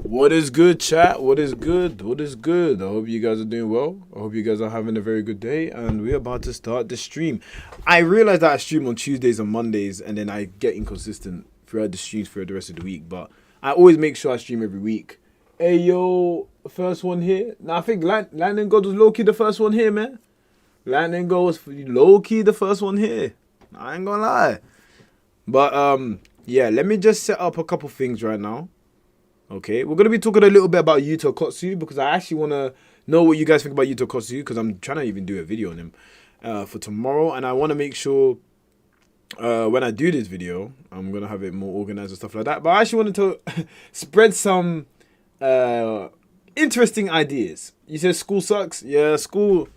What is good, chat? What is good? What is good? I hope you guys are doing well. I hope you guys are having a very good day. And we're about to start the stream. I realized that I stream on Tuesdays and Mondays, and then I get inconsistent throughout the streams for the rest of the week. But I always make sure I stream every week. Hey, yo, first one here. Now, I think Lightning God was low-key the first one here, man. Lightning God was low-key the first one here. I ain't gonna lie. But, yeah, let me just set up a couple things right now. Okay, we're going to be talking a little bit about Yuta Okkotsu because I actually want to know what you guys think about Yuta Okkotsu because I'm trying to even do a video on him for tomorrow. And I want to make sure when I do this video, I'm going to have it more organized and stuff like that. But I actually wanted to spread some interesting ideas. You said school sucks. Yeah, school.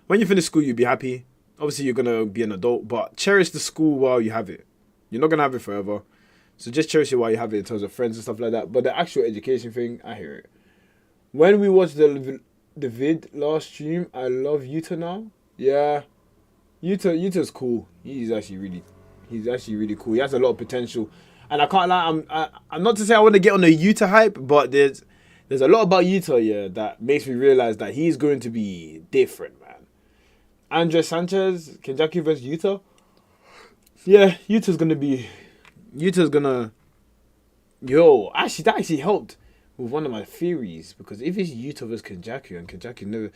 When you finish school, you'll be happy. Obviously, you're going to be an adult, but cherish the school while you have it. You're not going to have it forever. So just cherish it while you have it in terms of friends and stuff like that. But the actual education thing, I hear it. When we watched the vid last stream, I love Yuta now. Yeah, Yuta's cool. He's actually really cool. He has a lot of potential, and I can't lie. I'm not to say I want to get on the Yuta hype, but there's a lot about Yuta that makes me realize that he's going to be different, man. Andres Sanchez, Kenjaku versus Yuta. Yeah, Yuta's gonna... Actually, that actually helped with one of my theories. Because if it's Yuta versus Kenjaku and Kenjaku never...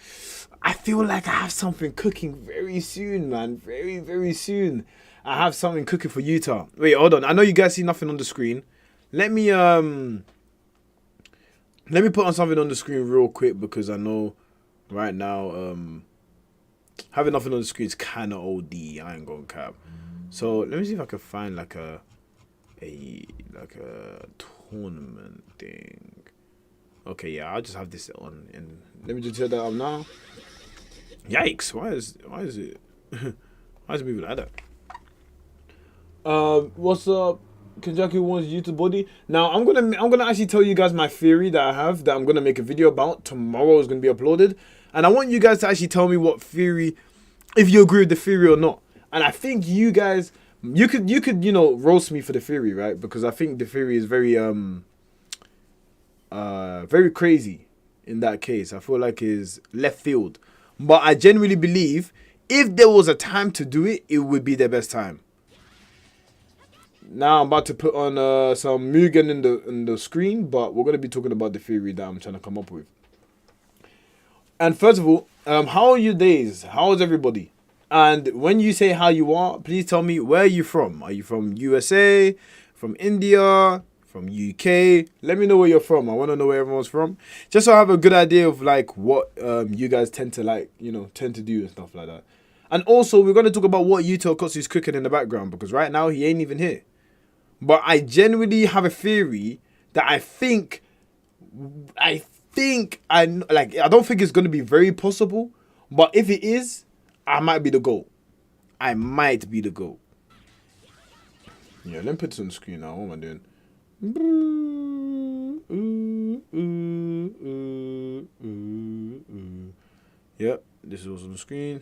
I feel like I have something cooking very soon, man. Very, very soon. I have something cooking for Yuta. Wait, hold on. I know you guys see nothing on the screen. Let me put on something on the screen real quick because I know right now having nothing on the screen is kind of OD. I ain't going cap. So let me see if I can find like a tournament thing. Okay, yeah, I'll just have this on and let me just set that up now. Yikes, why is it why is it moving like that? What's up? Kenjaku wants you to body. Now I'm gonna actually tell you guys my theory that I have that I'm gonna make a video about. Tomorrow is gonna be uploaded. And I want you guys to actually tell me what theory, if you agree with the theory or not. And I think you guys You could roast me for the theory, right? Because I think the theory is very very crazy in that case. I feel like it's left field. But I genuinely believe if there was a time to do it, it would be the best time. Now I'm about to put on some Mugen in the screen, but we're gonna be talking about the theory that I'm trying to come up with. And first of all, how are your days? How is everybody? And when you say how you are, please tell me where are you from? Are you from USA, from India, from UK? Let me know where you're from. I want to know where everyone's from, just so I have a good idea of like what you guys tend to do and stuff like that. And also, we're going to talk about what Yuta Okkotsu is cooking in the background because right now he ain't even here. But I genuinely have a theory that I don't think it's going to be very possible, but if it is, I might be the GOAT. I might be the GOAT. Yeah, let me put this on the screen now. What am I doing? Yep, this is also on the screen.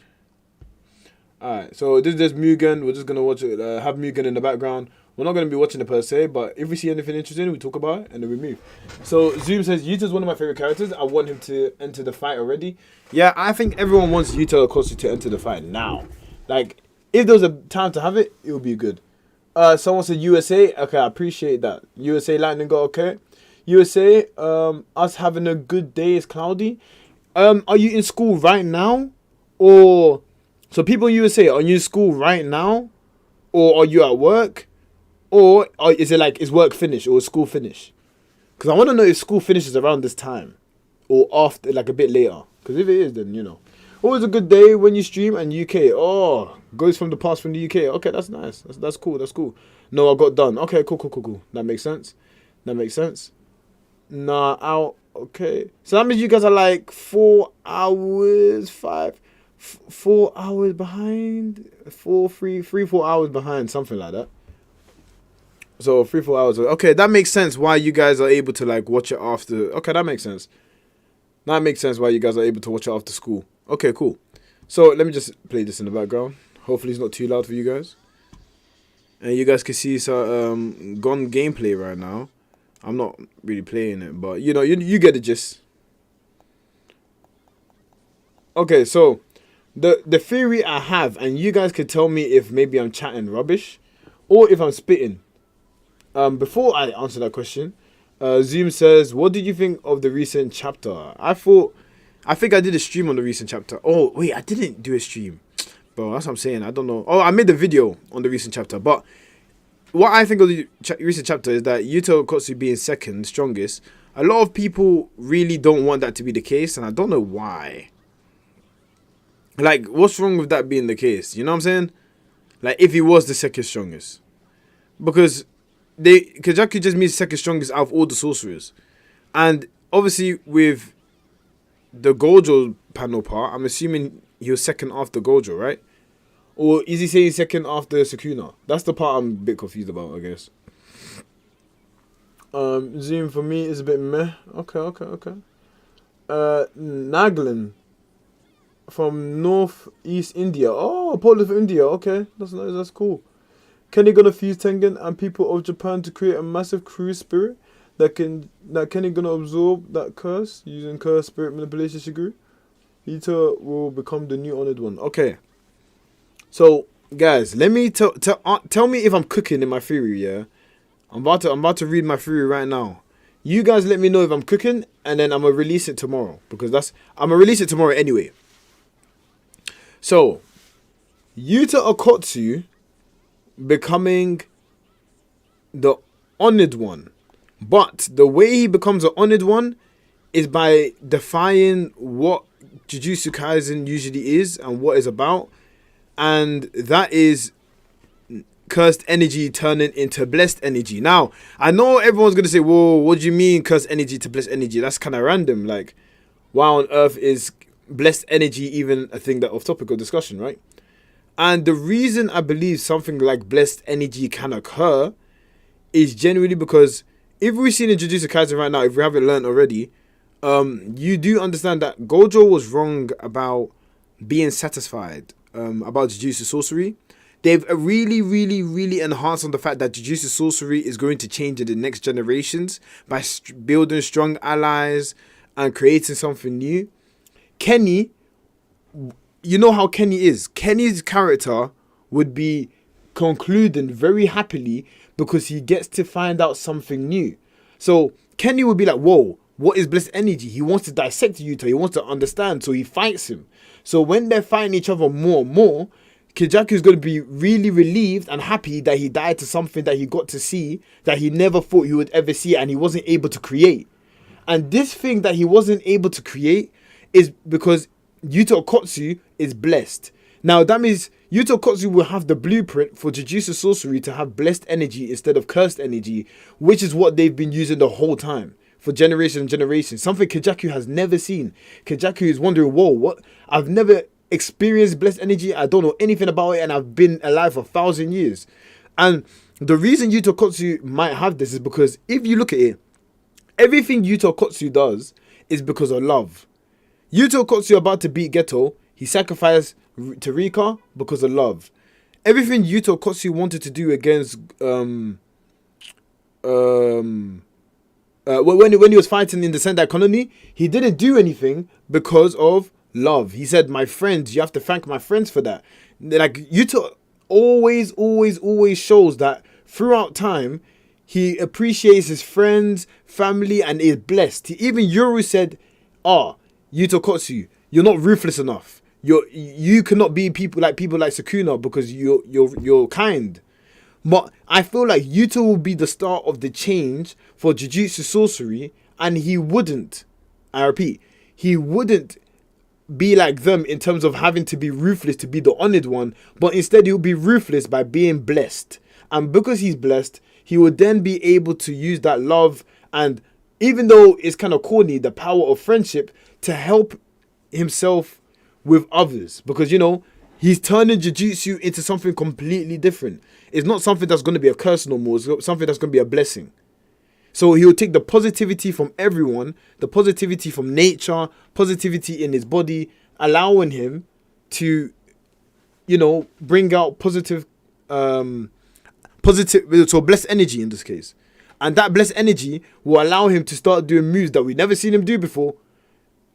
Alright, so this is Mugen. We're just going to watch it, have Mugen in the background. We're not going to be watching it per se, but if we see anything interesting, we talk about it and then we move. So Zoom says Yuta's one of my favorite characters. I want him to enter the fight already. Yeah, I think everyone wants Yuta Okkotsu to enter the fight now. Like, if there was a time to have it, it would be good. Someone said USA. Okay, I appreciate that. USA Lightning go okay. USA, us having a good day is cloudy. Are you in school right now? Or, so people in USA, are you in school right now? Or are you at work? Or is it like, is work finished or is school finished? Because I want to know if school finishes around this time. Or after, like a bit later. Because if it is, then, Always a good day when you stream and UK. Oh, goes from the past from the UK. Okay, that's nice. That's cool. That's cool. No, I got done. Okay, cool. That makes sense. Nah, out. Okay. So that means you guys are like 4 hours, 4 hours behind. 4 hours behind. Something like that. So 3-4 hours. Okay, that makes sense why you guys are able to like watch it after. Okay, that makes sense. That makes sense why you guys are able to watch it after school. Okay, cool. So let me just play this in the background. Hopefully it's not too loud for you guys. And you guys can see Gone gameplay right now. I'm not really playing it, but you know, you get the gist. Okay, so the theory I have, and you guys could tell me if maybe I'm chatting rubbish, or if I'm spitting. Before I answer that question, Zoom says, "What did you think of the recent chapter?" I think I did a stream on the recent chapter. Oh wait, I didn't do a stream, bro. That's what I'm saying. I don't know. Oh, I made a video on the recent chapter, but what I think of the recent chapter is that Yuta Okkotsu being second strongest. A lot of people really don't want that to be the case, and I don't know why. Like, what's wrong with that being the case? You know what I'm saying? Like, if he was the second strongest. Because Kenjaku just means second strongest out of all the sorcerers. And obviously, with the Gojo panel part, I'm assuming he was second after Gojo, right? Or is he saying second after Sukuna? That's the part I'm a bit confused about, I guess. Zoom for me is a bit meh. Okay. Naglin from northeast India. Oh, Poland from India. Okay, that's nice. That's cool. Kenny gonna fuse Tengen and people of Japan to create a massive cruise spirit that Kenny gonna absorb that curse using curse spirit manipulation Shiguru. Yuta will become the new honored one. Okay. So guys, let me tell me if I'm cooking in my theory. Yeah, I'm about to read my theory right now. You guys let me know if I'm cooking, and then I'm gonna release it tomorrow because I'm gonna release it tomorrow anyway. So, Yuta Okkotsu becoming the honored one, but the way he becomes an honored one is by defying what Jujutsu Kaisen usually is and what it's about, and that is cursed energy turning into blessed energy. Now, I know everyone's gonna say, "Whoa, what do you mean cursed energy to blessed energy? That's kind of random. Like, why on earth is blessed energy even a thing that off topic of discussion, right?" And the reason I believe something like blessed energy can occur is genuinely because if we've seen in Jujutsu Kaisen right now, if we haven't learned already, you do understand that Gojo was wrong about being satisfied about Jujutsu sorcery. They've really enhanced on the fact that Jujutsu sorcery is going to change in the next generations by building strong allies and creating something new. Kenny, you know how Kenny is. Kenny's character would be concluding very happily because he gets to find out something new. So Kenny would be like, whoa, what is blessed energy? He wants to dissect Yuta. He wants to understand. So he fights him. So when they're fighting each other more and more, Kenjaku is going to be really relieved and happy that he died to something that he got to see that he never thought he would ever see and he wasn't able to create. And this thing that he wasn't able to create is because Yuta Okkotsu is blessed. Now that means Yuta Okkotsu will have the blueprint for Jujutsu sorcery to have blessed energy instead of cursed energy, which is what they've been using the whole time for generation and generation. Something Kenjaku has never seen. Kenjaku is wondering, whoa, what? I've never experienced blessed energy. I don't know anything about it, and I've been alive for 1,000 years. And the reason Yuta Okkotsu might have this is because if you look at it, everything Yuta Okkotsu does is because of love. Yuta Okkotsu about to beat Geto, he sacrificed to Rika because of love. Everything Yuta Okkotsu wanted to do against when he was fighting in the Sendai colony, he didn't do anything because of love. He said, "My friends, you have to thank my friends for that." Like Yuta always shows that throughout time he appreciates his friends, family, and is blessed. Even Yoru said, Yuta Okkotsu, you're not ruthless enough. You cannot be people like Sukuna because you're kind. But I feel like Yuta will be the start of the change for Jujutsu sorcery, and he wouldn't. I repeat, he wouldn't be like them in terms of having to be ruthless to be the honored one, but instead he'll be ruthless by being blessed. And because he's blessed, he will then be able to use that love and, even though it's kind of corny, the power of friendship to help himself with others. Because, you know, he's turning Jujutsu into something completely different. It's not something that's going to be a curse no more. It's something that's going to be a blessing. So he'll take the positivity from everyone, the positivity from nature, positivity in his body, allowing him to, you know, bring out so blessed energy in this case. And that blessed energy will allow him to start doing moves that we've never seen him do before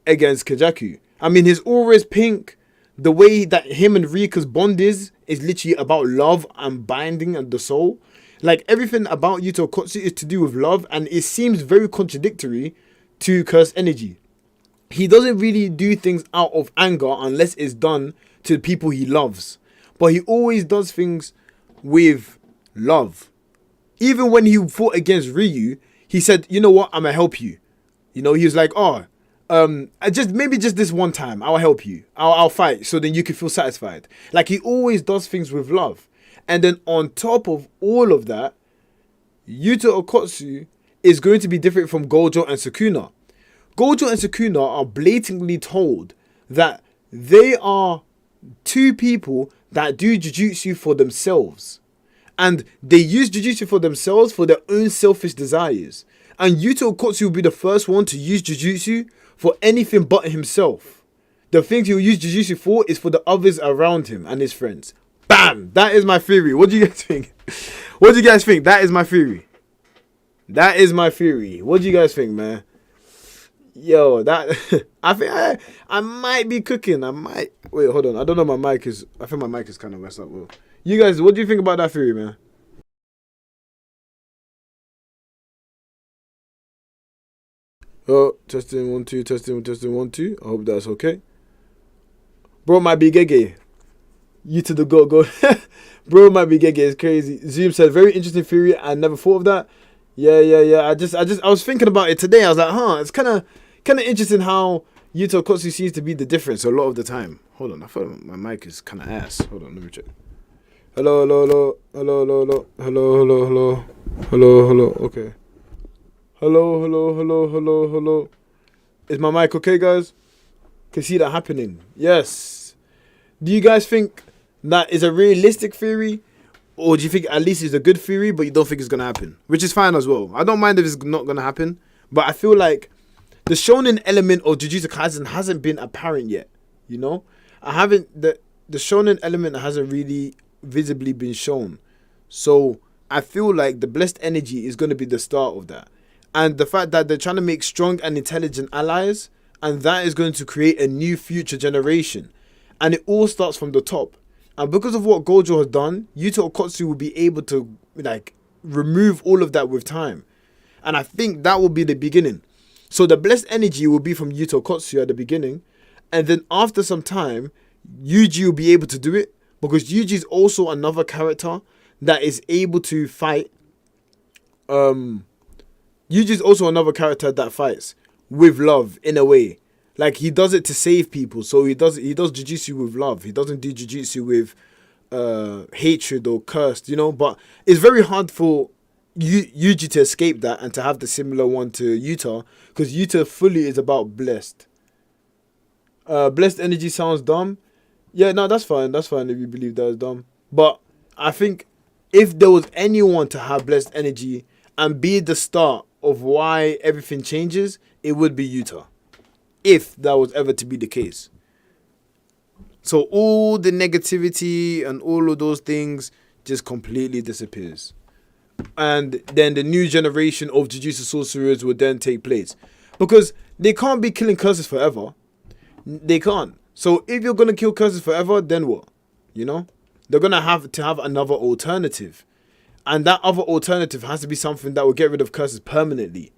against Kenjaku. I mean, his aura is pink. The way that him and Rika's bond is literally about love and binding and the soul. Like, everything about Yuta Okkotsu is to do with love, and it seems very contradictory to Cursed Energy. He doesn't really do things out of anger unless it's done to the people he loves. But he always does things with love. Even when he fought against Ryu, he said, you know what, I'm gonna help you. You know, he was like, maybe just this one time, I'll help you. I'll fight so then you can feel satisfied. Like, he always does things with love. And then on top of all of that, Yuta Okkotsu is going to be different from Gojo and Sukuna. Gojo and Sukuna are blatantly told that they are two people that do jujutsu for themselves. And they use jujutsu for themselves for their own selfish desires. And Yuta Okkotsu will be the first one to use jujutsu for anything but himself. The things he'll use jujutsu for is for the others around him and his friends. Bam! That is my theory. What do you guys think? What do you guys think? That is my theory. That is my theory. What do you guys think, man? Yo, that I think I might be cooking. I might wait. Hold on. I don't know. My mic is. I think my mic is kind of messed up. Well, you guys, what do you think about that theory, man? Oh, testing 1 2, testing 1 2. I hope that's okay. Bro might be gege. You to the go. Bro might be gege. It's crazy. Zoom said very interesting theory. I never thought of that. Yeah. I was thinking about it today. I was like, it's kind of interesting how Yuta Okkotsu seems to be the difference a lot of the time. Hold on, I thought my mic is kind of ass. Hold on, let me check. Hello. Okay. Hello. Is my mic okay, guys? Can see that happening. Yes. Do you guys think that is a realistic theory? Or do you think at least it's a good theory, but you don't think it's going to happen? Which is fine as well. I don't mind if it's not going to happen. But I feel like the shonen element of Jujutsu Kaisen hasn't been apparent yet. You know? The shonen element hasn't really visibly been shown. So I feel like the blessed energy is going to be the start of that. And the fact that they're trying to make strong and intelligent allies, and that is going to create a new future generation. And it all starts from the top. And because of what Gojo has done, Yuta Okkotsu will be able to remove all of that with time. And I think that will be the beginning. So the blessed energy will be from Yuta Okkotsu at the beginning. And then after some time, Yuji will be able to do it. Because Yuji is also another character that is able to fight. Yuji is also another character that fights with love in a way. Like, he does it to save people. So he does jujutsu with love. He doesn't do jujutsu with hatred or cursed, you know. But it's very hard for Yuji to escape that and to have the similar one to Yuta. Because Yuta fully is about blessed. Blessed energy sounds dumb. Yeah, no, that's fine. That's fine if you believe that is dumb. But I think if there was anyone to have blessed energy and be the start of why everything changes, it would be Yuta. If that was ever to be the case. So all the negativity and all of those things just completely disappears. And then the new generation of Jujutsu sorcerers would then take place. Because they can't be killing curses forever. They can't. So if you're going to kill curses forever, then what? You know? They're going to have another alternative. And that other alternative has to be something that will get rid of curses permanently.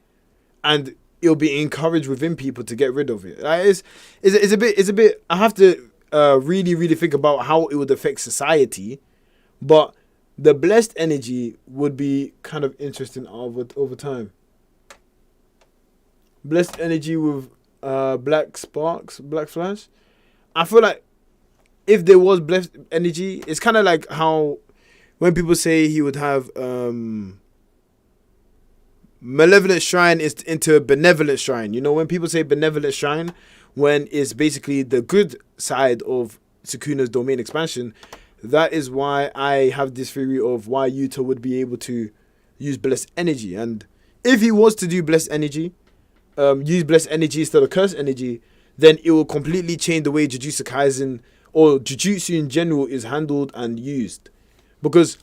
And it'll be encouraged within people to get rid of it. It's a bit. I have to really think about how it would affect society, but the blessed energy would be kind of interesting over time. Blessed energy with black sparks, black flash. I feel like if there was blessed energy, it's kind of like how when people say he would have malevolent shrine is into benevolent shrine. You know, when people say benevolent shrine, when it's basically the good side of Sukuna's domain expansion, that is why I have this theory of why Yuta would be able to use blessed energy. And if he was to do blessed energy, use blessed energy instead of cursed energy, then it will completely change the way Jujutsu Kaisen or Jujutsu in general is handled and used. Because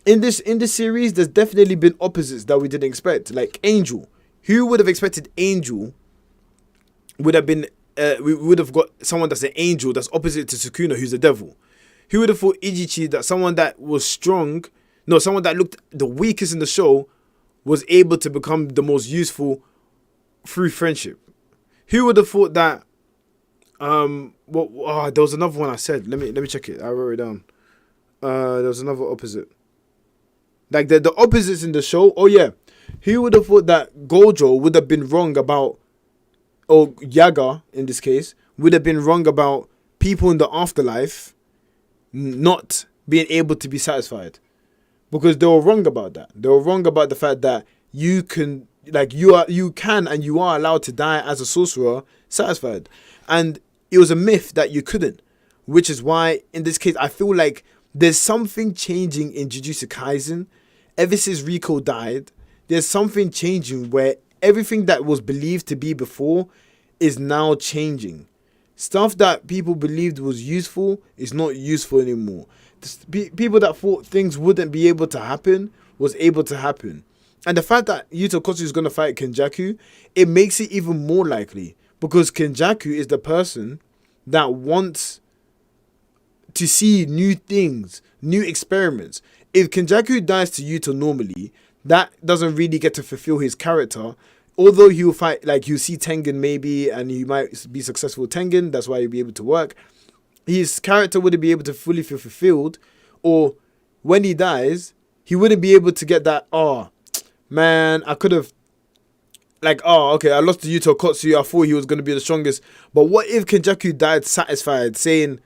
in this series, there's definitely been opposites that we didn't expect. Like Angel. Who would have expected Angel would have been we would have got someone that's an angel that's opposite to Sukuna, who's the devil. Who would have thought Ijichi, that someone that was strong, no, someone that looked the weakest in the show, was able to become the most useful through friendship? Who would have thought that? There was another one I said. Let me check it. I wrote it down. There was another opposite. Like the opposites in the show. Oh yeah, who would have thought that Gojo would have been wrong about, or Yaga in this case would have been wrong about people in the afterlife not being able to be satisfied, because they were wrong about that. They were wrong about the fact that you can and you are allowed to die as a sorcerer satisfied, and it was a myth that you couldn't, which is why in this case I feel like there's something changing in Jujutsu Kaisen. Ever since Rico died, there's something changing where everything that was believed to be before is now changing. Stuff that people believed was useful is not useful anymore. People that thought things wouldn't be able to happen was able to happen. And the fact that Yuta Okkotsu is going to fight Kenjaku, it makes it even more likely. Because Kenjaku is the person that wants to see new things, new experiments. If Kenjaku dies to Yuta normally, that doesn't really get to fulfill his character. Although he'll fight, like you'll see Tengen maybe, and he might be successful with Tengen, that's why he'll be able to work. His character wouldn't be able to fully feel fulfilled, or when he dies, he wouldn't be able to get that, man, I could have, I lost to Yuta Okkotsu, I thought he was going to be the strongest. But what if Kenjaku died satisfied, saying,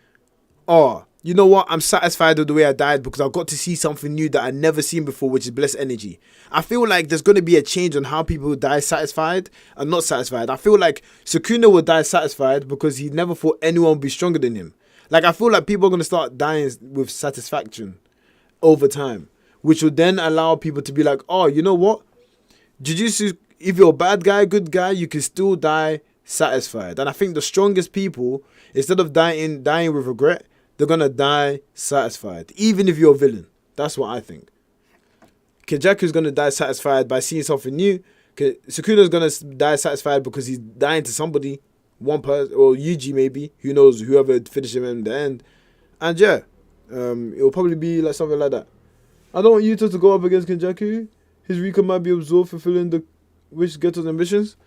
you know what, I'm satisfied with the way I died because I got to see something new that I'd never seen before, which is blessed energy. I feel like there's going to be a change on how people die satisfied and not satisfied. I feel like Sukuna will die satisfied because he never thought anyone would be stronger than him. Like, I feel like people are going to start dying with satisfaction over time, which will then allow people to be like, you know what? Jujutsu, if you're a bad guy, good guy, you can still die satisfied. And I think the strongest people, instead of dying with regret, they're going to die satisfied, even if you're a villain. That's what I think. Kenjaku's going to die satisfied by seeing something new. Sukuna's going to die satisfied because he's dying to somebody, one person, or Yuji maybe, who knows, whoever finishes him in the end. And yeah, it'll probably be like something like that. I don't want Yuta to go up against Kenjaku. His Rika might be absorbed fulfilling the wish Geto's ambitions.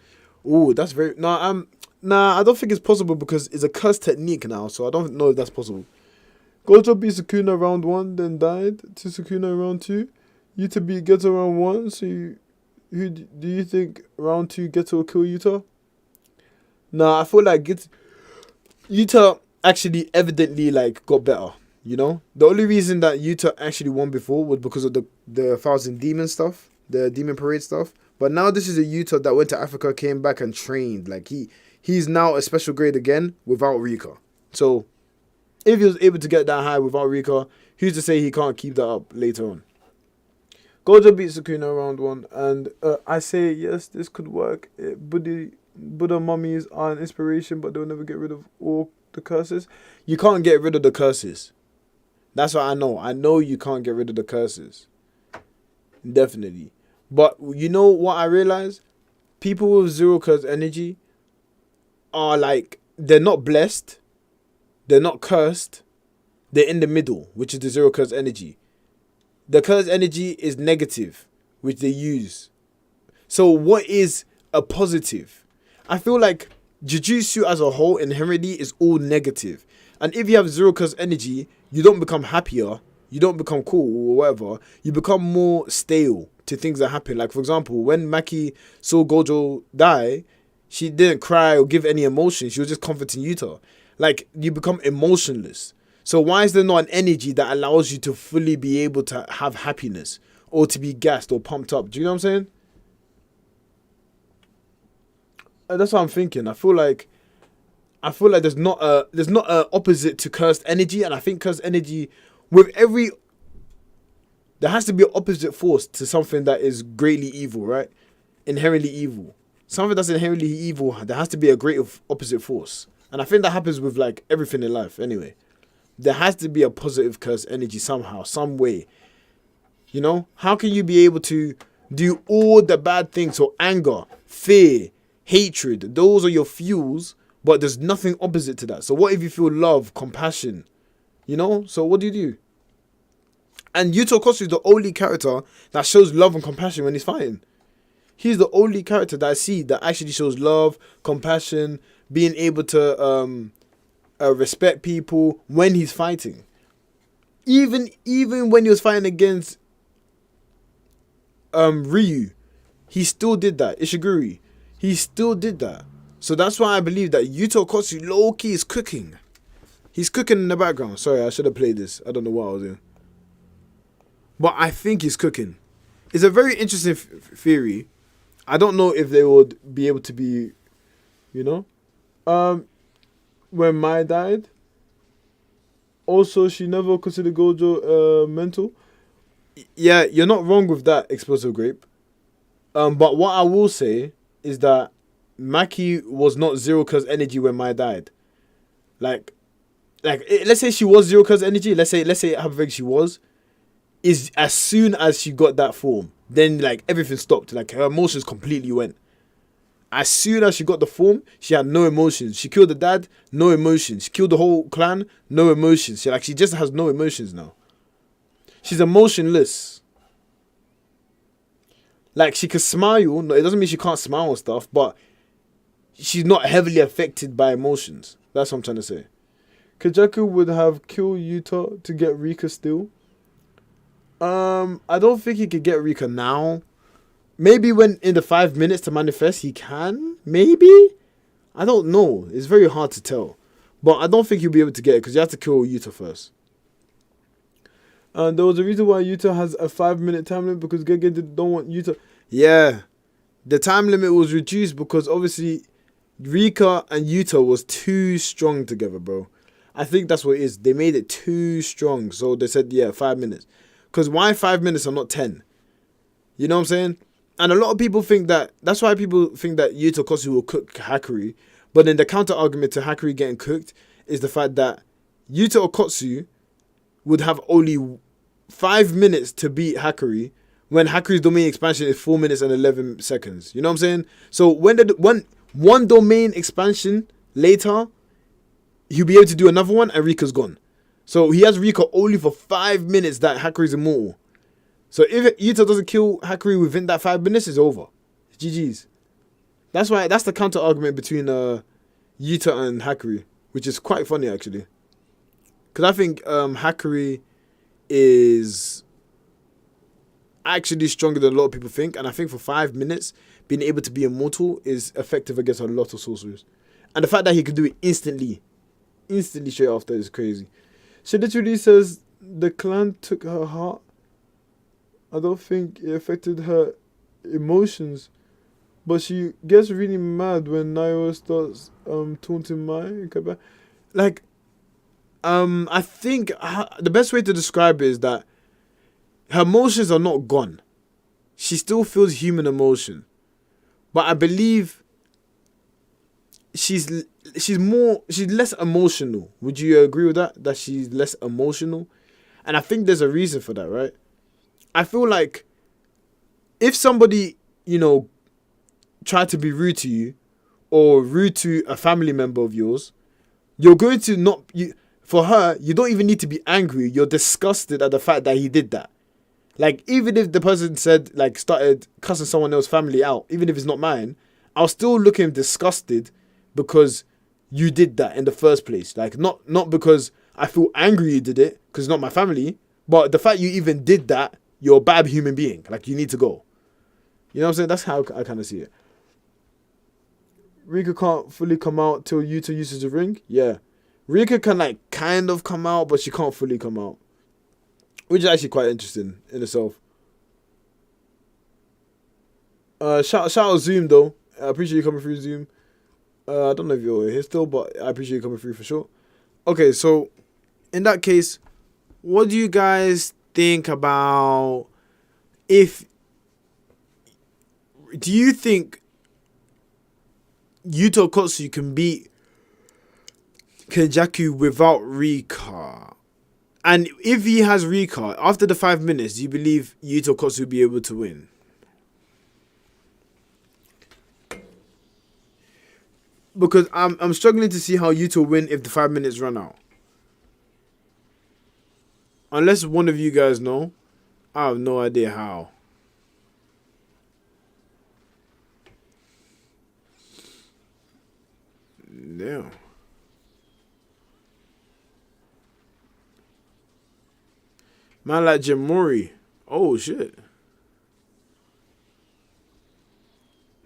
Oh, that's very... I don't think it's possible because it's a cursed technique now, so I don't know if that's possible. Gojo beat Sukuna round 1, then died to Sukuna round 2. Yuta beat Geto round 1, so who do you think round 2 Geto will kill Yuta? I feel like Yuta actually evidently got better, you know? The only reason that Yuta actually won before was because of the 1,000 Demon stuff, the Demon Parade stuff. But now this is a Yuta that went to Africa, came back and trained. He's now a special grade again without Rika. So, if he was able to get that high without Rika, who's to say he can't keep that up later on? Gojo beat Sukuna round 1, and I say, yes, this could work. Buddha mummies are an inspiration, but they'll never get rid of all the curses. You can't get rid of the curses. That's what I know. I know you can't get rid of the curses. Definitely. But you know what I realized? People with zero curse energy are they're not blessed, they're not cursed, they're in the middle, which is the zero curse energy. The curse energy is negative, which they use. So what is a positive? I feel like Jujutsu as a whole inherently is all negative. And if you have zero curse energy, you don't become happier, you don't become cool or whatever, you become more stale to things that happen. Like, for example, when Maki saw Gojo die, she didn't cry or give any emotion. She was just comforting Yuta. You become emotionless. So why is there not an energy that allows you to fully be able to have happiness or to be gassed or pumped up? Do you know what I'm saying? And that's what I'm thinking. I feel like there's not a opposite to cursed energy, and I think cursed energy there has to be an opposite force to something that is greatly evil, right? Inherently evil. Something that's inherently evil, there has to be a great opposite force. And I think that happens with everything in life anyway. There has to be a positive curse energy somehow, some way. You know, how can you be able to do all the bad things? So anger, fear, hatred, those are your fuels, but there's nothing opposite to that. So what if you feel love, compassion? You know, so what do you do? And Yuta Okkotsu is the only character that shows love and compassion when he's fighting. He's the only character that I see that actually shows love, compassion, being able to respect people when he's fighting. Even when he was fighting against Ryu, he still did that. Ishiguro, he still did that. So that's why I believe that Yuta Okkotsu low-key is cooking. He's cooking in the background. Sorry, I should have played this. I don't know what I was doing. But I think he's cooking. It's a very interesting theory. I don't know if they would be able to be, you know. When Mai died, also she never considered Gojo mental. Yeah, you're not wrong with that, Explosive Grape. But what I will say is that Maki was not Zeroka's energy when Mai died. Like, let's say she was Zeroka's energy. Let's say how big she was. Is as soon as she got that form, then like everything stopped. Like her emotions completely went. As soon as she got the form, she had no emotions. She killed the dad, no emotions. She killed the whole clan, no emotions. She just has no emotions now. She's emotionless. Like she can smile. No, it doesn't mean she can't smile and stuff, but she's not heavily affected by emotions. That's what I'm trying to say. Kenjaku would have killed Yuta to get Rika still. I don't think he could get Rika now. Maybe when in the 5 minutes to manifest, he can. Maybe? I don't know. It's very hard to tell. But I don't think he'll be able to get it because you have to kill Yuta first. There was a reason why Yuta has a 5-minute time limit because Gege don't want Yuta. Yeah. The time limit was reduced because obviously Rika and Yuta was too strong together, bro. I think that's what it is. They made it too strong. So they said, yeah, 5 minutes. Because why 5 minutes and not 10? You know what I'm saying? And a lot of people think that... That's why people think that Yuta Okkotsu will cook Hakuri. But then the counter argument to Hakuri getting cooked is the fact that Yuta Okkotsu would have only 5 minutes to beat Hakuri when Hakuri's domain expansion is 4 minutes and 11 seconds. You know what I'm saying? So when one domain expansion later, he'll be able to do another one and Rika's gone. So he has Rika only for 5 minutes that Hakuri's immortal. So if Yuta doesn't kill Hakuri within that 5 minutes, it's over. GG's. That's the counter argument between Yuta and Hakuri, which is quite funny actually. Because I think Hakuri is actually stronger than a lot of people think. And I think for 5 minutes, being able to be immortal is effective against a lot of sorcerers. And the fact that he could do it instantly straight after is crazy. She literally says the clan took her heart. I don't think it affected her emotions. But she gets really mad when Nairo starts taunting Mai. Like, I think the best way to describe it is that her emotions are not gone. She still feels human emotion. But I believe she's less emotional. Would you agree with that? That she's less emotional? And I think there's a reason for that, right? I feel like if somebody, you know, tried to be rude to you or rude to a family member of yours, you're going to for her, you don't even need to be angry. You're disgusted at the fact that he did that. Like, even if the person said, like, started cussing someone else's family out, even if it's not mine, I'll still look at him disgusted because you did that in the first place. Like, not because I feel angry you did it, because it's not my family, but the fact you even did that, you're a bad human being. Like, you need to go. You know what I'm saying? That's how I kind of see it. Rika can't fully come out till Yuta uses the ring. Yeah. Rika can, like, kind of come out, but she can't fully come out. Which is actually quite interesting in itself. Shout out Zoom, though. I appreciate you coming through, Zoom. I don't know if you're here still, but I appreciate you coming through for sure. Okay, so in that case, what do you guys think about do you think Yuta Okkotsu can beat Kenjaku without Rika? And if he has Rika, after the 5 minutes, do you believe Yuta Okkotsu will be able to win? Because I'm struggling to see how Yuta will win if the 5 minutes run out. Unless one of you guys know, I have no idea how. Damn. Man like Jim Mori. Oh shit.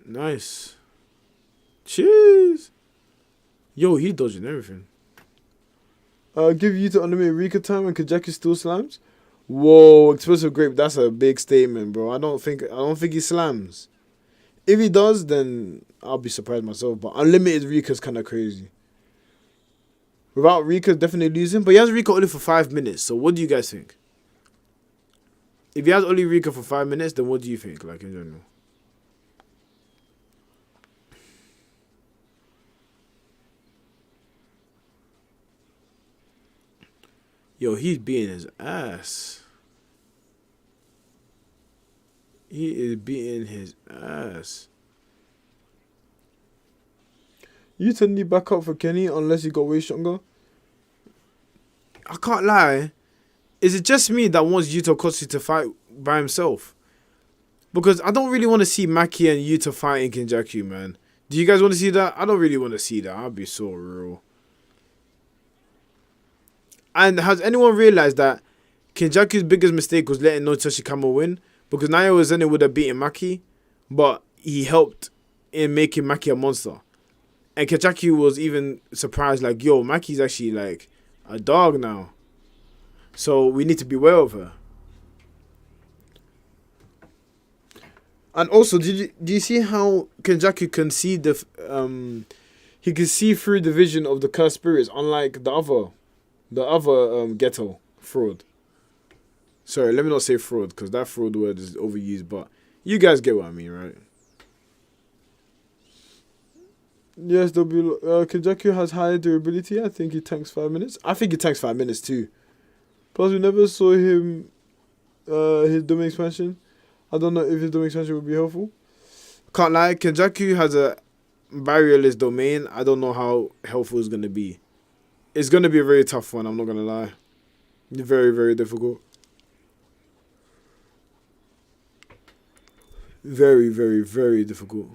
Nice. Cheers. Yo, he dodging everything. Give you to unlimited Rika time and Kenjaku still slams. Whoa, explosive grape. That's a big statement, bro. I don't think he slams. If he does, then I'll be surprised myself. But unlimited Rika's kind of crazy. Without Rika, definitely losing. But he has Rika only for 5 minutes. So what do you guys think? If he has only Rika for 5 minutes, then what do you think, like in general? Yo, he's beating his ass. He is beating his ass. You turn the back up for Kenny unless he got way stronger. I can't lie. Is it just me that wants Yuta Okkotsu to fight by himself? Because I don't really want to see Maki and Yuta fighting Kenjaku, man. Do you guys want to see that? I don't really want to see that. I'll be so real. And has anyone realized that Kenjaku's biggest mistake was letting no Toshikama win? Because Naoya Ozune would have beaten Maki, but he helped in making Maki a monster. And Kenjaku was even surprised, like, yo, Maki's actually like a dog now. So we need to be aware of her. And also, do you see how Kenjaku can see he can see through the vision of the cursed spirits, unlike the other ghetto fraud. Sorry, let me not say fraud, because that fraud word is overused, but you guys get what I mean, right? Yes, Kenjaku has high durability. I think he tanks 5 minutes. I think he tanks 5 minutes too. Plus, we never saw him, his domain expansion. I don't know if his domain expansion would be helpful. Can't lie, Kenjaku has a barrierless domain. I don't know how helpful it's going to be. It's going to be a very tough one, I'm not going to lie. Very, very difficult. Very, very, very difficult.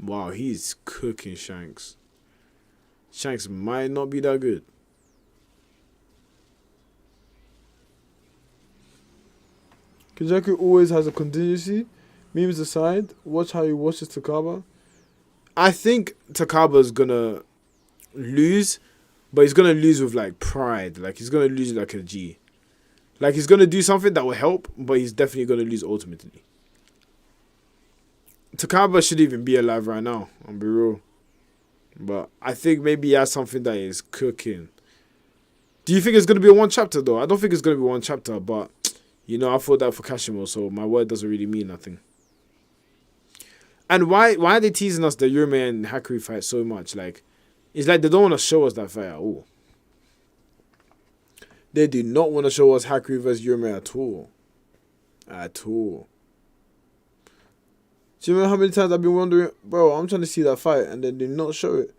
Wow, he's cooking Shanks. Shanks might not be that good. Kenjaku always has a contingency. Memes aside, watch how he watches Takaba. I think Takaba's gonna lose, but he's gonna lose with like pride. Like he's gonna lose like a G. Like he's gonna do something that will help, but he's definitely gonna lose ultimately. Takaba should even be alive right now, I'll be real. But I think maybe he has something that is cooking. Do you think it's going to be a one chapter though? I don't think it's going to be one chapter, but you know, I thought that for Kashimo, so my word doesn't really mean nothing. And why are they teasing us the Yume and Hakurei fight so much? Like, it's like they don't want to show us that fight at all. They do not want to show us Hakurei versus Yume at all. At all. Do you remember how many times I've been wondering, bro, I'm trying to see that fight, and then they not show it?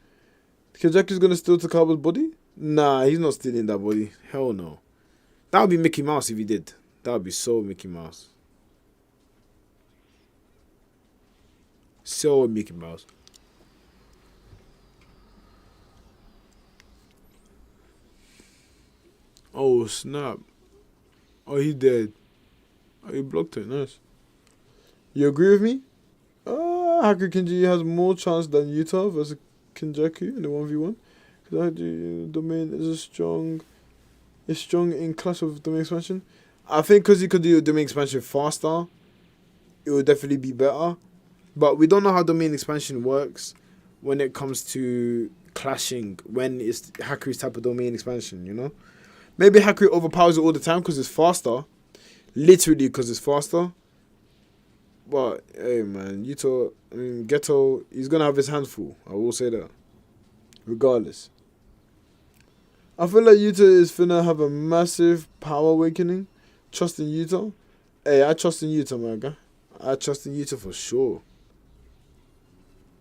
Kenjaku's gonna steal Takaba's body? Nah, he's not stealing that body. Hell no. That would be Mickey Mouse if he did. That would be so Mickey Mouse. So Mickey Mouse. Oh, snap. Oh, he's dead. Oh, he blocked it. Nice. You agree with me? Haku Kenji has more chance than Yuta versus Kenjaku in the 1v1. Because domain is strong in clash of domain expansion. I think because he could do domain expansion faster, it would definitely be better. But we don't know how domain expansion works when it comes to clashing, when it's Haku's type of domain expansion, you know? Maybe Haku overpowers it all the time because it's faster. Literally because it's faster. But, hey, man, Yuta, Ghetto, he's going to have his hands full. I will say that. regardless. I feel like Yuta is finna have a massive power awakening. Trust in Yuta. Hey, I trust in Yuta, my guy. I trust in Yuta for sure.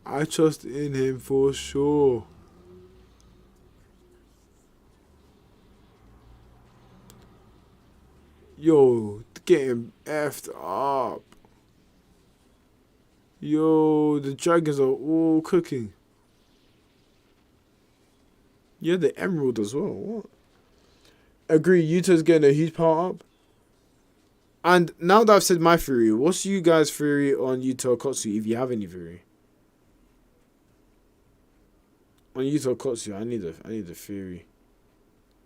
I trust in him for sure. Yo, getting effed up. Yo, the dragons are all cooking. Yeah, the emerald as well. What? Agree, Yuta's getting a huge power up. And now that I've said my theory, what's you guys' theory on Yuta Okkotsu, if you have any theory? On Yuta Okkotsu, I need a theory.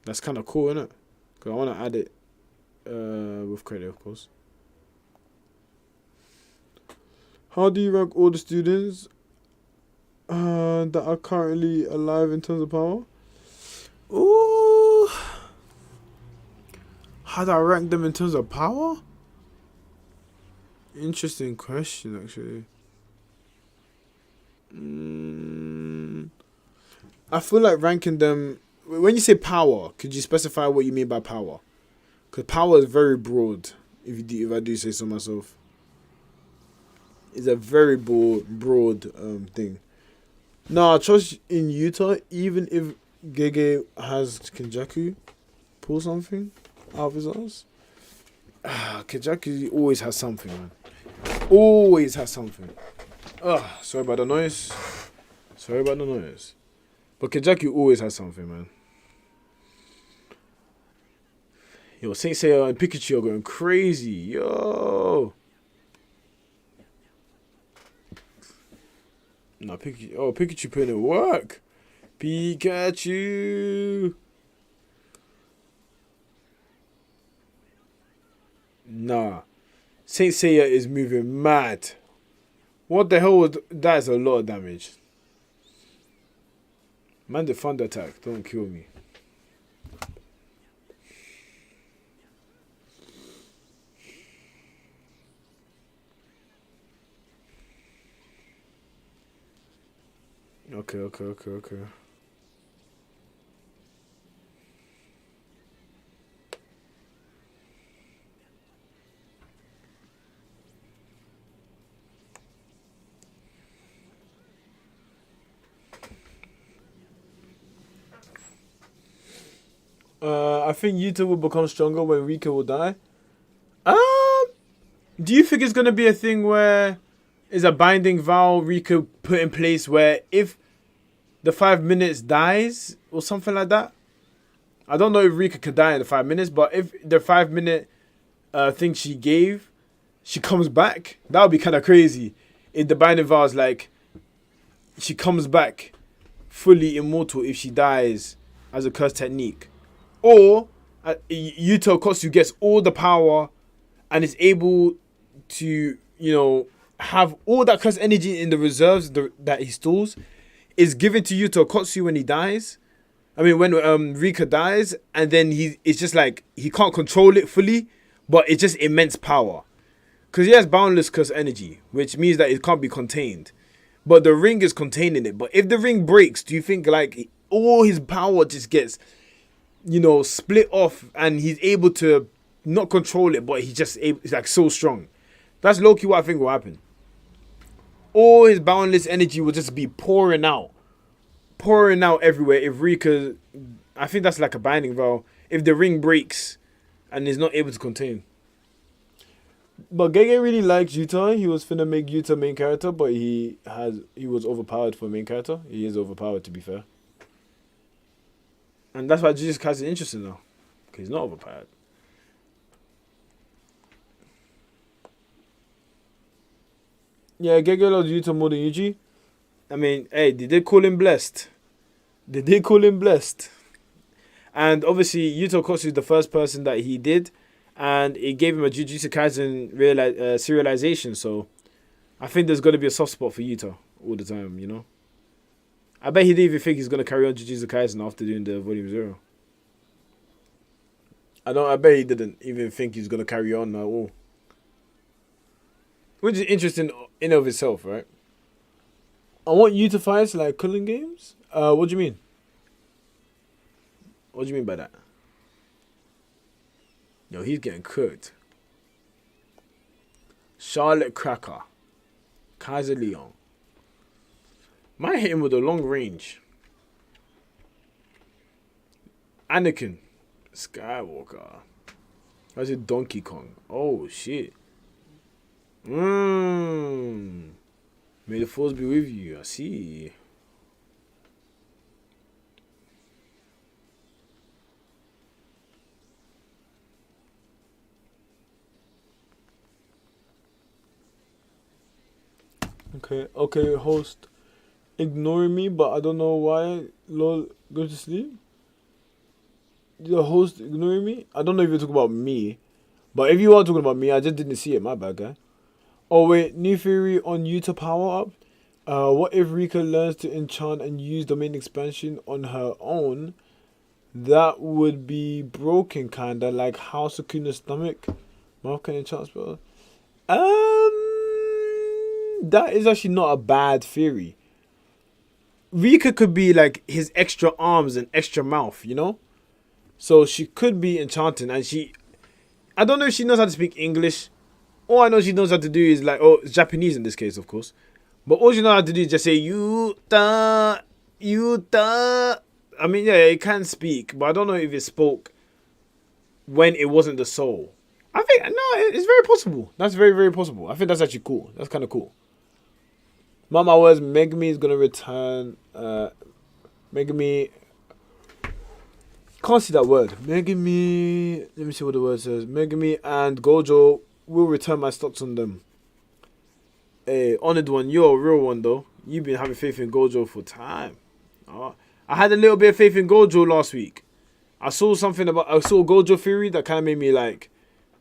That's kind of cool, isn't it? Because I want to add it with credit, of course. How do you rank all the students that are currently alive in terms of power? Ooh. How do I rank them in terms of power? Interesting question, actually. I feel like ranking them... When you say power, could you specify what you mean by power? Because power is very broad, if I do say so myself. It's a very broad thing. No, I trust in Yuta, even if Gege has Kenjaku pull something out of his ass. Kenjaku always has something, man. Always has something. Sorry about the noise. But Kenjaku always has something, man. Yo, Saint Seiya and Pikachu are going crazy. Yo. No, Pikachu putting in work. Pikachu. Nah. Saint Seiya is moving mad. What the hell was that? Is a lot of damage. Man, the thunder attack. Don't kill me. Okay. I think Yuta will become stronger when Rika will die. Do you think it's gonna be a thing where is a binding vow Rika put in place where if the 5 minutes dies or something like that? I don't know if Rika could die in the 5 minutes, but if the 5 minute thing she gave, she comes back, that would be kind of crazy. If the binding vow is like she comes back fully immortal if she dies as a curse technique, or Yuta Okkotsu gets all the power and is able to, have all that curse energy in the reserves that he stores is given to Yuta Okkotsu when he dies. I mean, when Rika dies, and then it's just like he can't control it fully, but it's just immense power. Because he has boundless curse energy, which means that it can't be contained. But the ring is containing it. But if the ring breaks, do you think like all his power just gets, split off and he's able to not control it, but he's like so strong? That's low-key what I think will happen. All his boundless energy will just be pouring out everywhere. If Rika, I think that's like a binding vow. If the ring breaks and is not able to contain. But Gege really likes Yuta. He was finna make Yuta main character, but he was overpowered for main character. He is overpowered, to be fair. And that's why Jujutsu Kaisen is interesting now. Because he's not overpowered. Yeah, Gege loves Yuta more than Yuji. I mean, hey, they did call him blessed. And obviously, Yuta Okkotsu is the first person that he did. And it gave him a Jujutsu Kaisen serialization. So, I think there's going to be a soft spot for Yuta all the time, I bet he didn't even think he's going to carry on Jujutsu Kaisen after doing the Volume 0. I bet he didn't even think he's going to carry on at all. Which is interesting in of itself, right? I want you to fight like Culling games. What do you mean? What do you mean by that? Yo, he's getting cooked. Charlotte Cracker. Kaiser Leon. Might hit him with a long range. Anakin Skywalker. How's it Donkey Kong? Oh shit. May the force be with you. I see. Okay, host. Ignoring me, but I don't know why. Lol, go to sleep. The host ignoring me? I don't know if you're talking about me. But if you are talking about me, I just didn't see it. My bad, guy. Oh, wait. New theory on Yuta power up. What if Rika learns to enchant and use domain expansion on her own? That would be broken, kinda. Like how Sukuna's stomach. Mouth can enchant spell. That is actually not a bad theory. Rika could be like his extra arms and extra mouth, you know? So she could be enchanting, and I don't know if she knows how to speak English. All I know she knows how to do is like, it's Japanese in this case, of course. But all she knows how to do is just say, Yuta, Yuta. I mean, yeah, it can speak, but I don't know if it spoke when it wasn't the soul. I think, no, it's very possible. That's very, very possible. I think that's actually cool. That's kind of cool. Mama words, Megumi is going to return. Megumi. Can't see that word. Megumi. Let me see what the word says. Megumi and Gojo will return my stocks on them. Hey, honored one. You're a real one, though. You've been having faith in Gojo for time. I had a little bit of faith in Gojo last week. I saw Gojo theory that kind of made me like,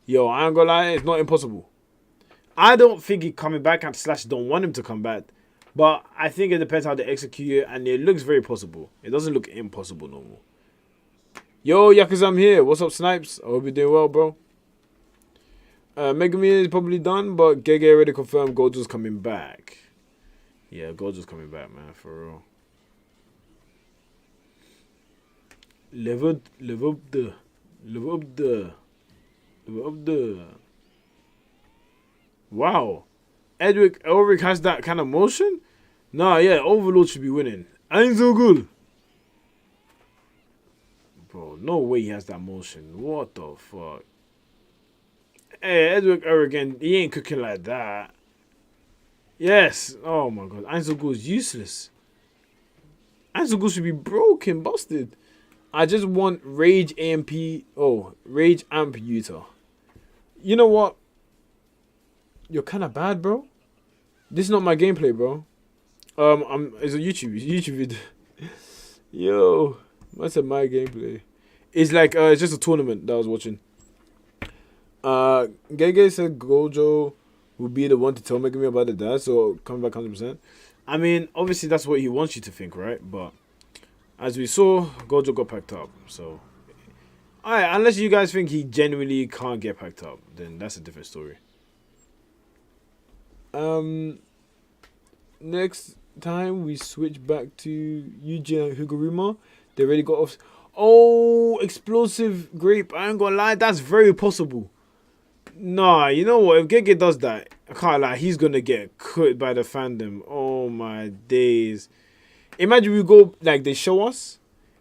yo, I ain't gonna lie, it's not impossible. I don't think he's coming back, and / don't want him to come back. But I think it depends how they execute it, and it looks very possible. It doesn't look impossible no more. Yo, Yakuza, I'm here. What's up, Snipes? I hope you're doing well, bro. Megumi is probably done, but Gege already confirmed Gojo's coming back. Yeah, Gojo's coming back, man, for real. Live up the. Wow. Elric has that kind of motion? Nah, yeah, Overlord should be winning. Ain't so good. Bro, no way he has that motion. What the fuck? Hey, Edward Eric, he ain't cooking like that. Yes. Oh my god. Ainsugu is useless. Ainsugu should be broken, busted. I just want Rage AMP. Oh, Rage Amp Yuta. You know what? You're kind of bad, bro. This is not my gameplay, bro. It's a YouTube video. Yo, what's my gameplay? It's like it's just a tournament that I was watching. Gege said Gojo will be the one to tell Megumi about the dad, so coming back 100%. I mean, obviously that's what he wants you to think, right? But as we saw, Gojo got packed up. So, alright, unless you guys think he genuinely can't get packed up, then that's a different story. Next time we switch back to Yuji and Higuruma. They already got off. Oh, explosive grape. I ain't gonna lie, that's very possible. Nah, you know what? If Gege does that, I can't lie, he's gonna get cut by the fandom. Oh my days. Imagine we go, like, they show us,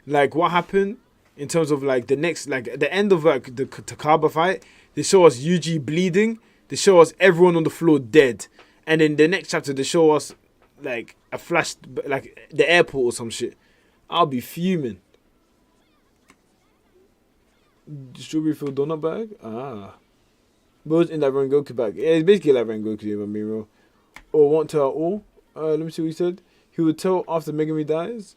like, what happened in terms of, like, the next, like, at the end of, like, the Takaba fight. They show us Yuji bleeding. They show us everyone on the floor dead. And then the next chapter, they show us, like, a flash, like, the airport or some shit. I'll be fuming. Strawberry filled donut bag? Ah. Both in that Rengoku bag. Yeah, it's basically like Rengoku, if I'm being real. Or won't tell at all. Let me see what he said. He would tell after Megumi dies.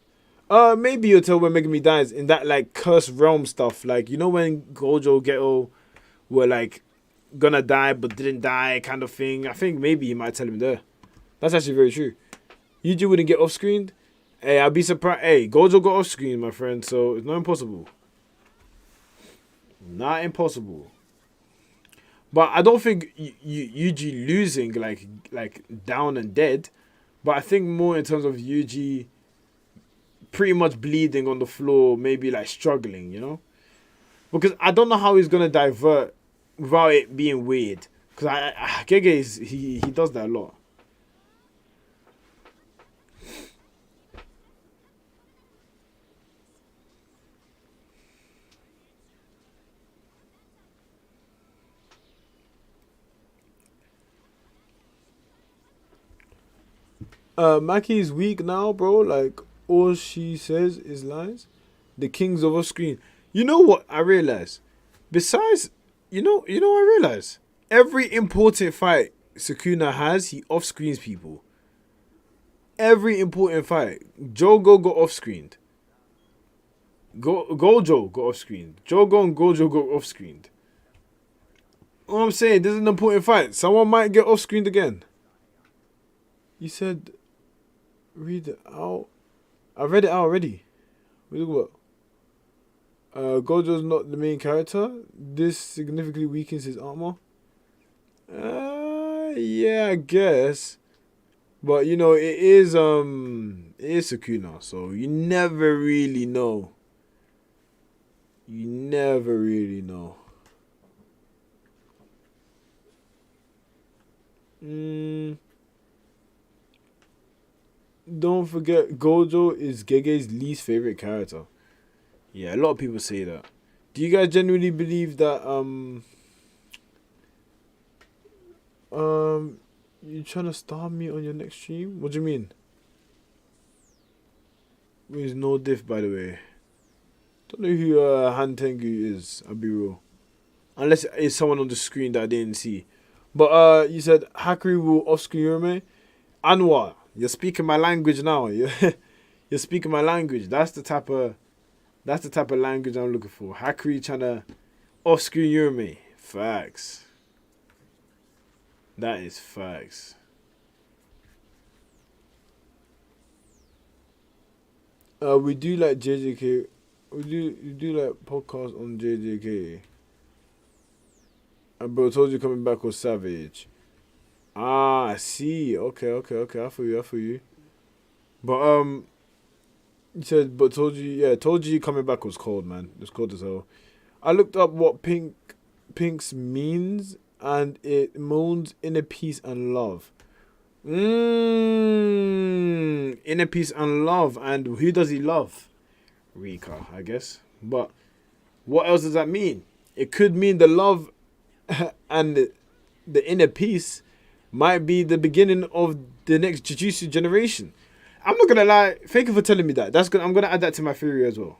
Maybe he'll tell when Megumi dies in that, like, cursed realm stuff. Like, you know when Gojo, Geto were, like, gonna die but didn't die kind of thing. I think maybe he might tell him there. That's actually very true. Yuji wouldn't get off-screened. Hey, I'd be surprised. Hey, Gojo got off-screen, my friend, so it's not impossible. Not impossible. But I don't think Yuji losing, like down and dead But I think more in terms of Yuji pretty much bleeding on the floor, maybe like struggling, Because I don't know how he's gonna divert without it being weird. Because Gege he does that a lot. Maki is weak now, bro. Like all she says is lies. The kings of off screen. You know what I realize? Besides, I realize every important fight Sukuna has, he off screens people. Every important fight, Jogo got off screened. Gojo got off screened. Jogo and Gojo got off screened. What I'm saying, this is an important fight. Someone might get off screened again. You said read it out. I read it out already. What are you talking about? Gojo's not the main character. This significantly weakens his armor. Yeah, I guess. But it is Sukuna, so you never really know. You never really know. Don't forget, Gojo is Gege's least favorite character. Yeah, a lot of people say that. Do you guys genuinely believe that you trying to star me on your next stream? What do you mean? There's no diff, by the way. Don't know who Han Tengu is. I'll be real. Unless it's someone on the screen that I didn't see. But you said Hakuri will off-screen Yurume. Anwar, you're speaking my language now. You're speaking my language. That's the type of language I'm looking for. Hakuri trying to off-screen Yurume. Facts. That is facts. We do like JJK. We do like podcasts on JJK. Bro told you coming back was savage. I see. Okay. I feel you. But you said, but told you coming back was cold, man. It was cold as hell. I looked up what Pink's means, and it moans inner peace and love. Inner peace and love. And who does he love? Rika, I guess. But what else does that mean? It could mean the love and the inner peace might be the beginning of the next jujutsu generation. I'm not gonna lie. Thank you for telling me that. I'm gonna add that to my theory as well.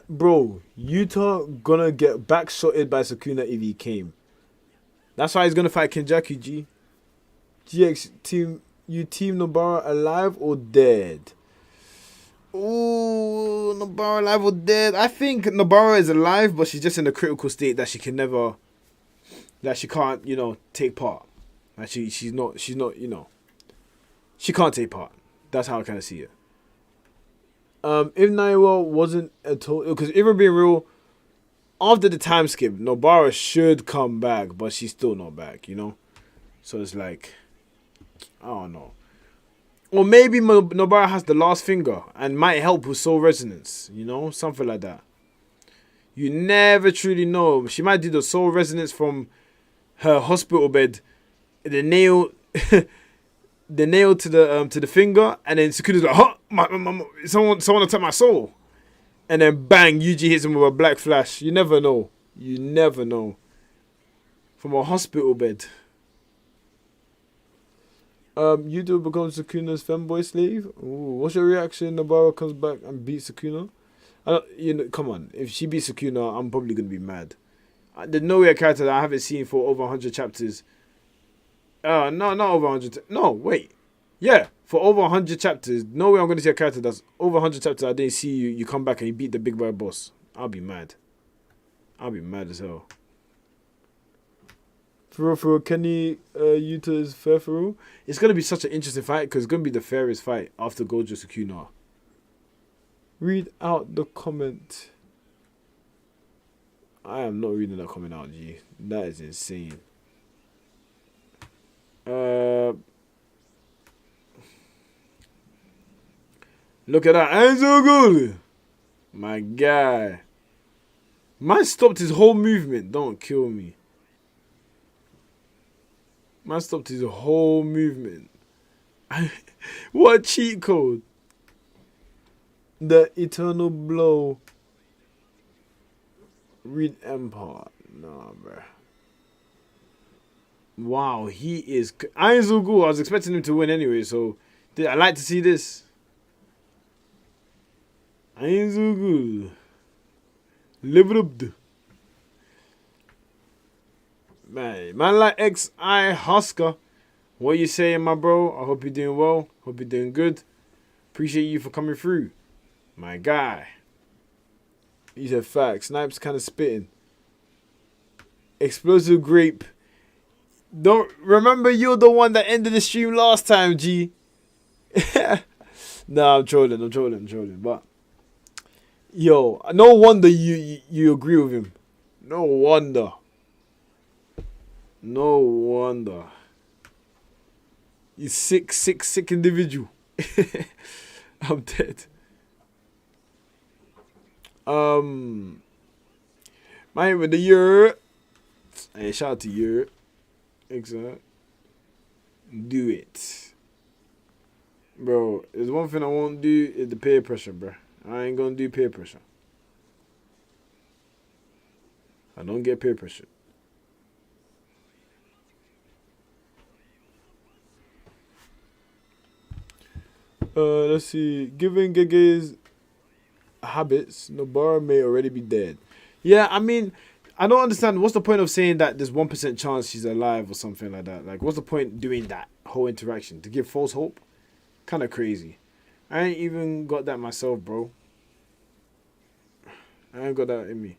Bro, Yuta gonna get backshotted by Sukuna if he came. That's why he's gonna fight Kenjaku, G. GX team, you team Nobara alive or dead? Ooh, Nobara alive or dead? I think Nobara is alive, but she's just in a critical state that she can never, that she can't, take part. Like she's not, she can't take part. That's how I kind of see it. If Naiwa wasn't a total, because if we're being real, after the time skip, Nobara should come back, but she's still not back, So it's like, I don't know. Or maybe Nobara has the last finger and might help with soul resonance, something like that. You never truly know. She might do the soul resonance from her hospital bed, the nail. The nail to the finger, and then Sukuna's like, huh, someone attacked my soul, and then bang, Yuji hits him with a black flash. You never know. From a hospital bed. Yuta becomes Sukuna's femboy slave. Ooh, what's your reaction? Nobara comes back and beats Sukuna. Come on. If she beats Sukuna, I'm probably gonna be mad. There's no way a character that I haven't seen for over 100 chapters. No, not over 100. No, wait. Yeah, for over 100 chapters. No way I'm going to see a character that's over 100 chapters. I didn't see you. You come back and you beat the big bad boss. I'll be mad. I'll be mad as hell. For real, Kenny Yuta is fair for real. It's going to be such an interesting fight because it's going to be the fairest fight after Gojo Sukuna. Read out the comment. I am not reading that comment out, G. That is insane. Look at that. I'm so good. My guy. Man stopped his whole movement. Don't kill me. Man stopped his whole movement. What a cheat code. The eternal blow. Read Empire. Nah, bruh. Wow, he is. Ainzugu, I was expecting him to win anyway, so I like to see this. Ainzugu. Live it up. Man like XI Husker. What you saying, my bro? I hope you're doing well. Hope you're doing good. Appreciate you for coming through. My guy. He said facts. Snipes kind of spitting. Explosive grape. Don't remember you're the one that ended the stream last time, G. Nah, I'm trolling. But yo, no wonder you agree with him. No wonder. You sick individual. I'm dead. My with the year. Hey, shout out to you. Exactly. Do it. Bro, there's one thing I won't do is the peer pressure, bro. I ain't gonna do peer pressure. I don't get peer pressure. Let's see. Given Gege's habits, Nobara may already be dead. Yeah, I mean, I don't understand. What's the point of saying that there's 1% chance she's alive or something like that? Like, what's the point doing that whole interaction? To give false hope? Kind of crazy. I ain't even got that myself, bro. I ain't got that in me.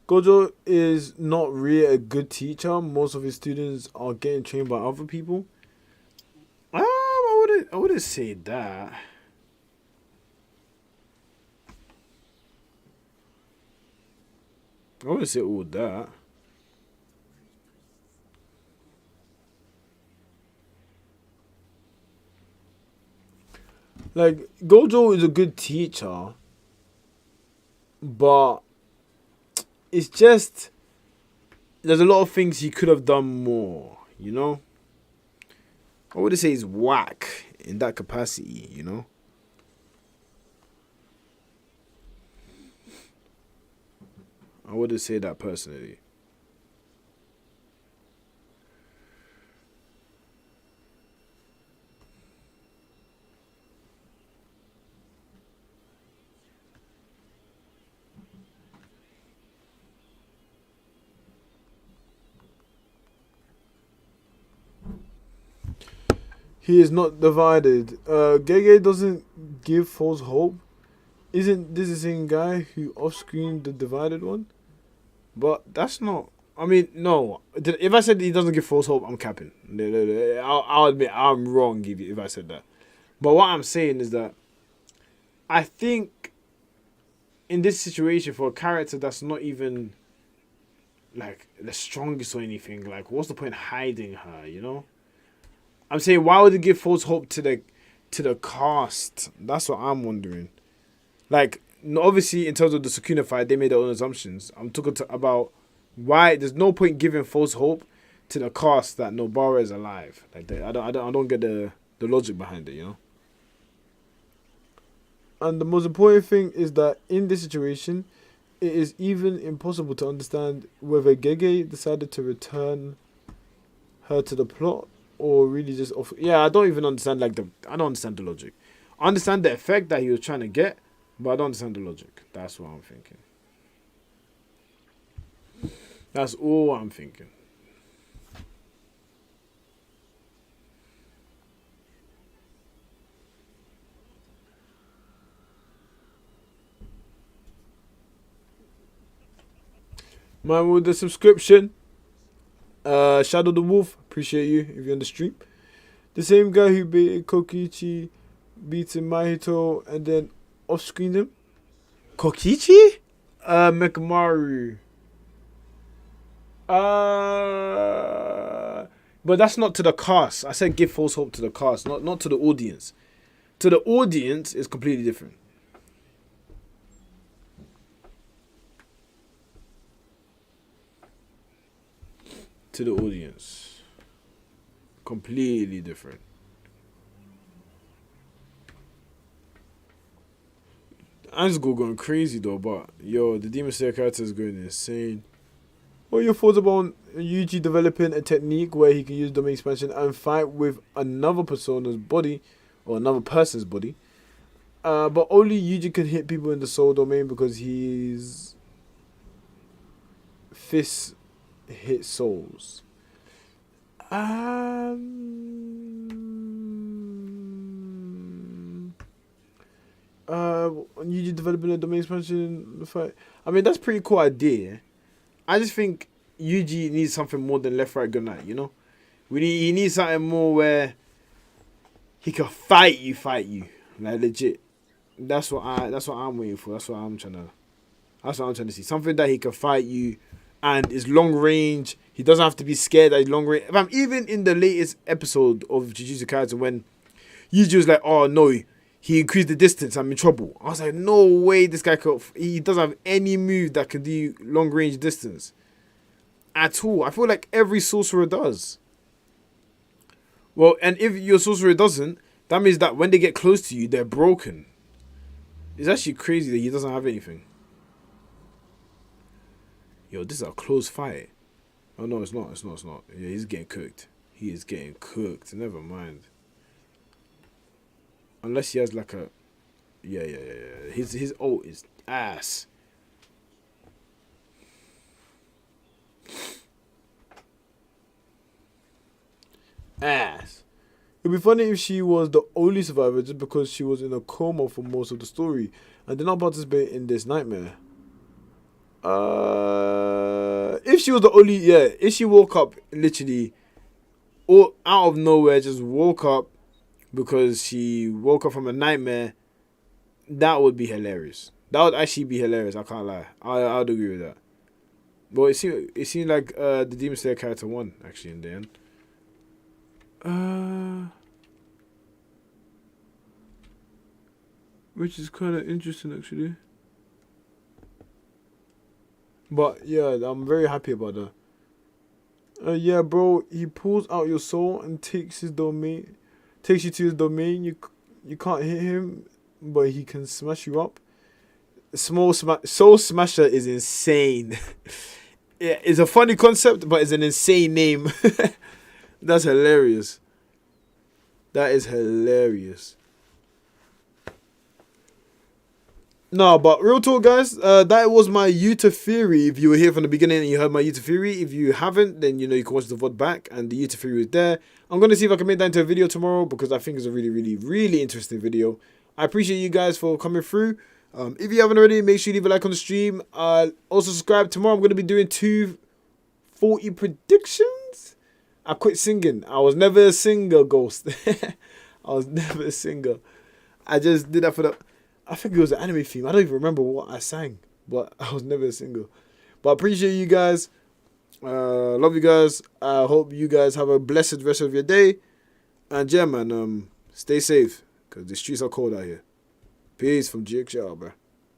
Gojo is not really a good teacher. Most of his students are getting trained by other people. I wouldn't say that. I wouldn't say all that. Like, Gojo is a good teacher, but it's just there's a lot of things he could have done more, you know? I wouldn't say he's whack in that capacity, you know? I wouldn't say that personally. He is not divided. Gege doesn't give false hope. Isn't this the same guy who off-screen the divided one? But that's not. I mean, no. If I said he doesn't give false hope, I'm capping. I'll admit I'm wrong if I said that. But what I'm saying is that I think in this situation for a character that's not even like the strongest or anything, like what's the point hiding her, you know? I'm saying, why would it give false hope to the cast? That's what I'm wondering. Like, obviously, in terms of the Sukuna fight, they made their own assumptions. I'm talking about why there's no point giving false hope to the cast that Nobara is alive. Like, I don't get the logic behind it, you know. And the most important thing is that in this situation, it is even impossible to understand whether Gege decided to return her to the plot or really just off. Yeah, I don't even understand I don't understand the logic. I understand the effect that he was trying to get, but I don't understand the logic. That's what I'm thinking. That's all I'm thinking. Man, with the subscription, Shadow the Wolf, appreciate you if you're on the stream. The same guy who beat Kokichi beating Mahito and then off-screened him. Kokichi? Mekamaru. But that's not to the cast. I said give false hope to the cast, not to the audience. To the audience, it's completely different. To the audience, completely different. I'm just going crazy though, but yo, the Demon Slayer character is going insane. What are your thoughts about Yuji developing a technique where he can use domain expansion and fight with another persona's body or another person's body? But only Yuji can hit people in the soul domain because his fists hit souls. Yuji developing a domain expansion fight. I mean, that's a pretty cool idea. I just think Yuji needs something more than left, right, good night, you know? He needs something more where he can fight you. Like legit. That's what I'm waiting for. That's what I'm trying to see. Something that he can fight you and is long range. He doesn't have to be scared that he's long range. Even in the latest episode of Jujutsu Kaisen when Yuji was like, oh no, he increased the distance, I'm in trouble. I was like, no way this guy he doesn't have any move that can do long range distance. At all. I feel like every sorcerer does. Well, and if your sorcerer doesn't, that means that when they get close to you, they're broken. It's actually crazy that he doesn't have anything. Yo, this is a close fight. Oh no, it's not. Yeah, he's getting cooked. He is getting cooked. Never mind. Unless he has like a... Yeah. His ult is ass. Ass. It'd be funny if she was the only survivor just because she was in a coma for most of the story and did not participate in this nightmare. If she was the only... Yeah, if she woke up literally... Or out of nowhere, just woke up because she woke up from a nightmare, that would be hilarious. That would actually be hilarious, I can't lie. I would agree with that. But it seemed like the Demon Slayer character won, actually, in the end. Which is kind of interesting, actually. But, yeah, I'm very happy about that. Yeah, bro, he pulls out your soul and takes you to his domain. You can't hit him, but he can smash you up. Soul Smasher is insane. Yeah, it's a funny concept, but it's an insane name. That's hilarious. That is hilarious. No, but real talk, guys, that was my Yuta theory. If you were here from the beginning and you heard my Yuta theory, if you haven't, then you know you can watch the VOD back, and the Yuta theory is there. I'm going to see if I can make that into a video tomorrow, because I think it's a really, really, really interesting video. I appreciate you guys for coming through. If you haven't already, make sure you leave a like on the stream. Also subscribe. Tomorrow I'm going to be doing 240 predictions. I quit singing. I was never a singer, Ghost. I was never a singer. I just did that for the... I think it was an anime theme. I don't even remember what I sang, but I was never a singer. But I appreciate you guys. Love you guys. I hope you guys have a blessed rest of your day. And yeah, man, stay safe, because the streets are cold out here. Peace from GXR, bro.